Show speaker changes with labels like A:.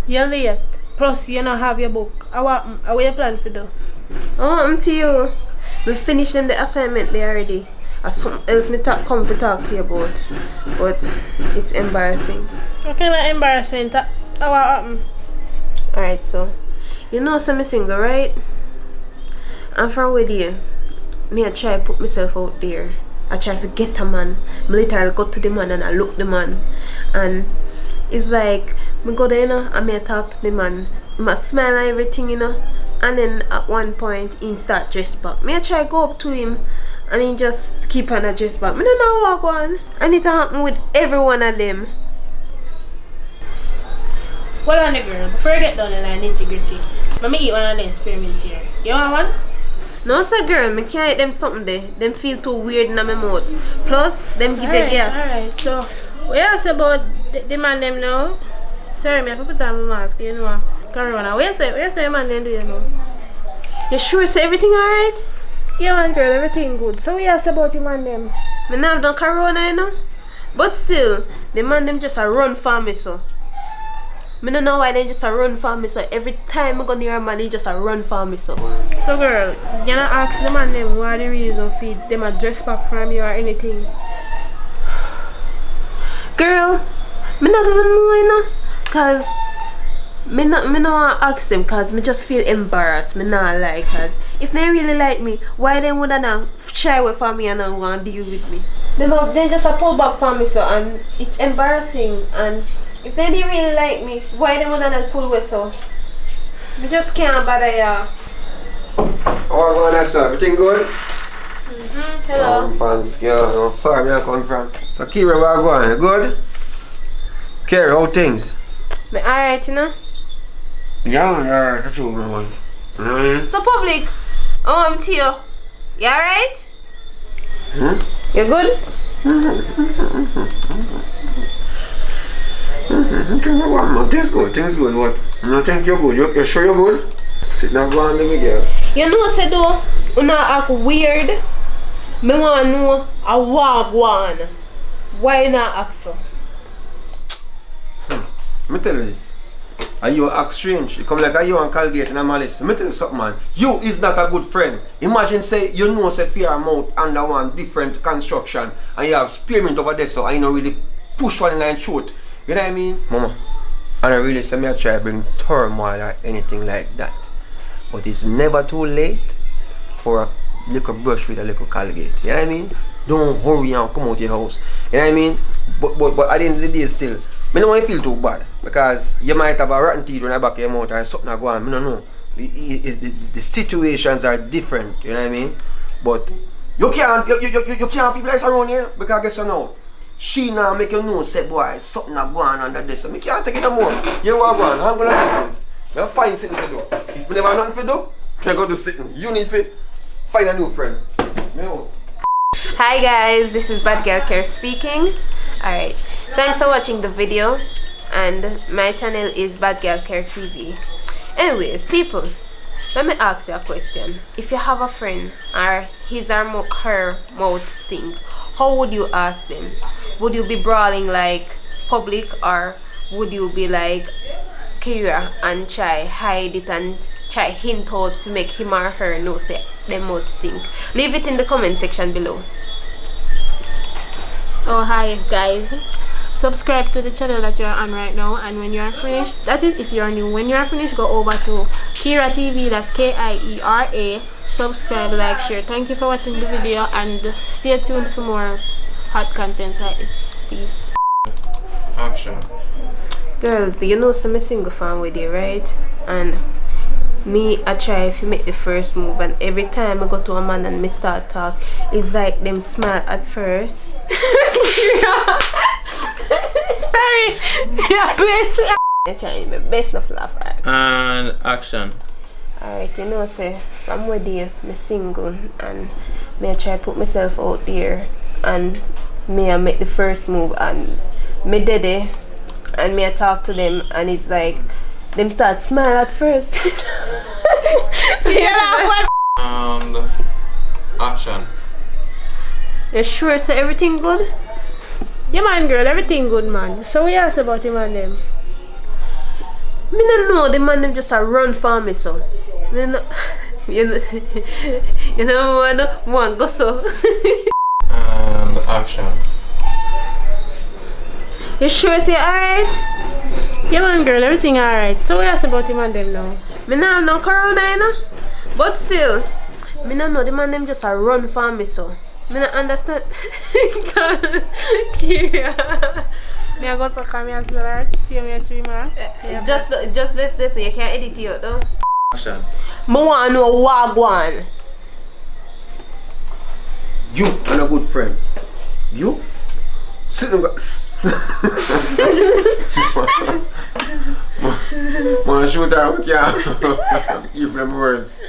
A: You're late. Plus, you don't have your book. What you plan to do?
B: Oh, to you. We finished them the assignment there already. Or something else me come to talk to you about. But it's embarrassing.
A: What kind of embarrassing? What happened?
B: Alright, so you know some single, right? I'm from with you. Me I try to put myself out there. I try to get a man. I literally go to the man and I look the man. And it's like me go there, you know, and me talk to the man. I smile and everything, you know. And then at one point he start dress back. Me I try to go up to him and he just keep on a dress back. Me don't know what going on. And it happen with every one of them.
A: Hold on, girl. Before I get down the line, integrity. Let me eat one of them spearmint here. You want one?
B: No, sir, girl. Me can't eat them something there. Them feel too weird in my mouth. Plus, them give you gas.
A: Alright, so what you ask about the man them now? Sorry, me I have to put on my mask, you know. Corona. What you say man them do you know?
B: You sure say everything alright?
A: Yeah, man, girl, everything good. So what you ask about the man them?
B: Me not have done corona, you know. But still, the man them just a run for me, so. Me don't know why they just a run for me, so every time I go near a man, he just a run for me, so.
A: So girl, you not ask the man them what the reason for them a dress back from you or anything?
B: Girl, me not even know, you know. Cause me not want to ask them, cause me just feel embarrassed. Me not like, cause if they really like me, why they would not shy away from me and not want to deal with me? They just a pull back from me, so, and it's embarrassing. And if they didn't really like me, why they would not pull away, so? Me just can't bother ya.
C: How going on, sir? Everything good?
B: Hello.
C: Pants, girl, how far me I come from? So Kira, where going? You good? Kira, how things?
B: Me alright, you know?
C: Yeah, that's true, man.
B: So public, I'm to you. You alright? You good?
C: Things good, what? You think you're good? You sure you're good? Sit down, go on, let me get.
B: You know, say though, you not act weird. Me want to know a wagwan. Why you not act so?
C: Let me tell you this. And you act strange. You come like you and Colgate and Malice. Let me tell you something, man. You is not a good friend. Imagine say you know say fear amount under one different construction and you have spearmint over there, so I know really push one in and shoot. You know what I mean? Mama. And I really say me I try to bring turmoil or anything like that. But it's never too late for a little brush with a little Colgate. You know what I mean? Don't hurry and come out of your house. You know what I mean? But at the end of the day still, I don't want to feel too bad. Because you might have a rotten teeth on the back of your mouth or something go on. I don't know. The situations are different. You know what I mean? But you can't people like around here. Because guess you know, she now make you know say boy something going on under this. So I can't take it no more. You know what going on? Handle like business. You find something to do. If you never have nothing to do, you go to sitting. You need to find a new friend.
B: Hi guys, this is Bad Girl Care speaking. Alright, thanks for watching the video. And my channel is Bad Girl Care TV. Anyways, people, let me ask you a question. If you have a friend or his or her mouth stink, how would you ask them? Would you be brawling like public, or would you be like Kira and try hide it and try hint out to make him or her know say their mouth stink? Leave it in the comment section below.
A: Oh hi guys. Subscribe to the channel that you're on right now, and when you're finished, that is if you're new, when you're finished go over to Kira TV, that's Kiera. Subscribe, like, share. Thank you for watching the video and stay tuned for more hot contents like this. Peace.
C: Action.
B: Girl, you know some single fan with you, right? And me I try if you make the first move, and every time I go to a man and me start talk, it's like them smile at first.
A: Sorry. Yeah, please.
B: I'm trying my best not to laugh at.
D: And action.
B: Alright, you know say from with you, me single, and me I try to put myself out there, and me I make the first move, and me did it, and me I talk to them, and it's like them start smile at first.
D: And action.
B: You sure say everything good?
A: Yeah man girl, everything good man. So we asked about him and them.
B: Me don't know the man them just a run for me so. Me no, you know one go so.
D: And action.
B: You sure say alright?
A: Yeah man girl, everything alright. So what you ask about him and them now?
B: Me nah no corona you know. But still, me no know the man them just a run for me so. Me not understand. Kira.
A: Me I go suck on me as well, alright? See me a 3 man.
B: Just left this so you can't edit it out though.
D: Action.
B: Me want to know what one.
C: You and a good friend. You? Sit and go. Man, shoot her, we can't. Keep them words.